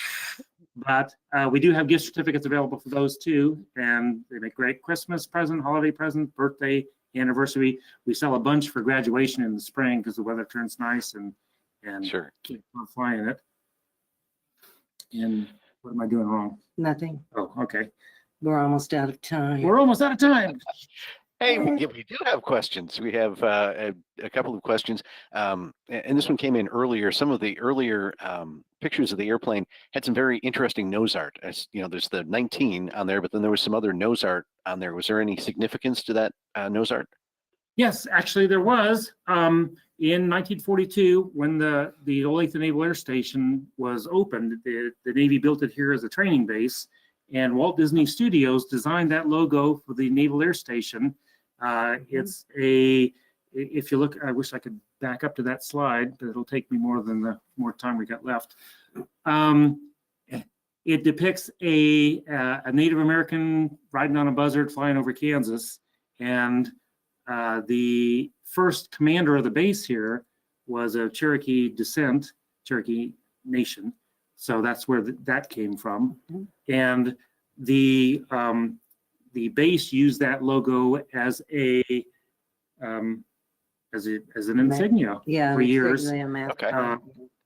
But we do have gift certificates available for those too, and they make great Christmas present, holiday present, birthday, anniversary. We sell a bunch for graduation in the spring because the weather turns nice and Sure. keep on flying it. And what am I doing wrong? Nothing. Oh, okay. We're almost out of time. We're almost out of time. Hey, we do have questions. We have a couple of questions. And this one came in earlier. Some of the earlier pictures of the airplane had some very interesting nose art. As you know, there's the 19 on there, but then there was some other nose art on there. Was there any significance to that nose art? Yes, actually there was. In 1942, when the Olathe Naval Air Station was opened, the Navy built it here as a training base, and Walt Disney Studios designed that logo for the Naval Air Station. It's if you look, I wish I could back up to that slide, but it'll take me more time we got left. It depicts a Native American riding on a buzzard flying over Kansas, and the first commander of the base here was a Cherokee descent, Cherokee Nation. So that's where that came from. And the base used that logo as an insignia for years. Okay.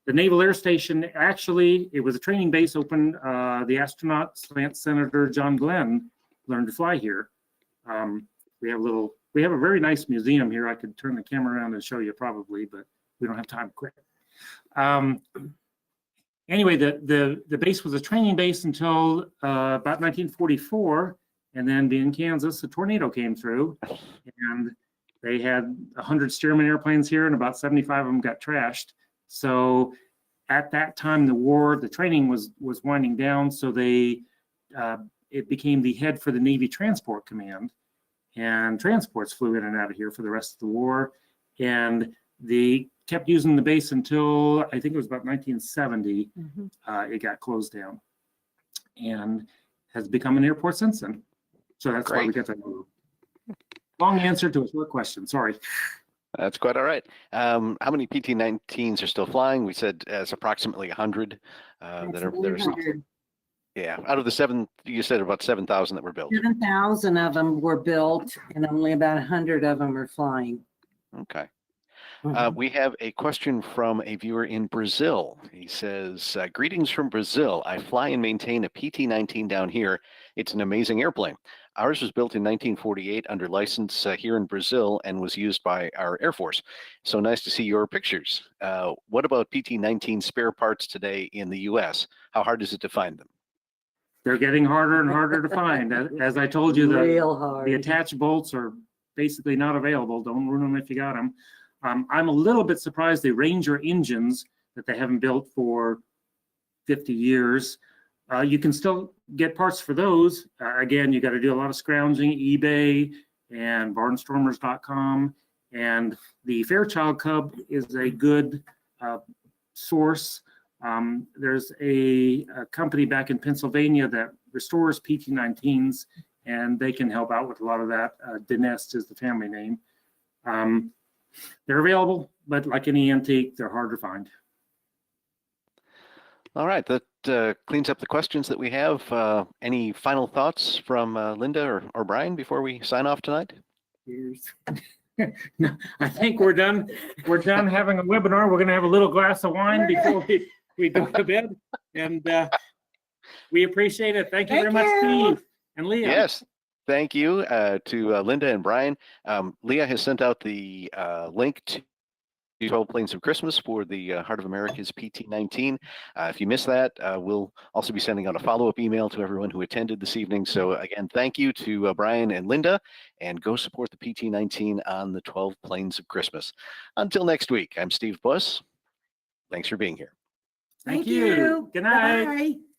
The Naval Air Station, actually, it was a training base opened. The astronaut Senator John Glenn learned to fly here. We have a very nice museum here. I could turn the camera around and show you probably, but we don't have time quick. Anyway, the base was a training base until about 1944, and then being Kansas, a tornado came through, and they had 100 Steerman airplanes here, and about 75 of them got trashed. So at that time, the training was winding down, so it became the head for the Navy Transport Command, and transports flew in and out of here for the rest of the war, and they kept using the base until I think it was about 1970. It got closed down and has become an airport since then. So that's why we got that long answer to a short question. Sorry. That's quite all right. How many PT-19s are still flying? We said it's approximately 100 that are. Yeah, out of the 7, you said about 7,000 that were built. 7,000 of them were built, and only about 100 of them are flying. Okay. We have a question from a viewer in Brazil. He says, greetings from Brazil. I fly and maintain a PT-19 down here. It's an amazing airplane. Ours was built in 1948 under license here in Brazil and was used by our Air Force. So nice to see your pictures. What about PT-19 spare parts today in the U.S.? How hard is it to find them? They're getting harder and harder to find. As I told you, the attached bolts are basically not available. Don't ruin them if you got them. I'm a little bit surprised the Ranger engines that they haven't built for 50 years. You can still get parts for those. Again, you got to do a lot of scrounging, eBay and barnstormers.com. And the Fairchild Cub is a good source. There's a company back in Pennsylvania that restores PT-19s, and they can help out with a lot of that. Dinest is the family name. They're available, but like any antique, they're hard to find. All right, that cleans up the questions that we have. Any final thoughts from Linda or Brian before we sign off tonight? No, I think we're done. We're done having a webinar. We're going to have a little glass of wine before we go to bed, and we appreciate it. Thank you very much, Steve and Leah. Yes, thank you to Linda and Brian. Leah has sent out the link to 12 Planes of Christmas for the Heart of America's PT-19. If you missed that, we'll also be sending out a follow-up email to everyone who attended this evening. So again, thank you to Brian and Linda, and go support the PT-19 on the 12 Planes of Christmas. Until next week, I'm Steve Buss. Thanks for being here. Thank you. Good night. Bye-bye.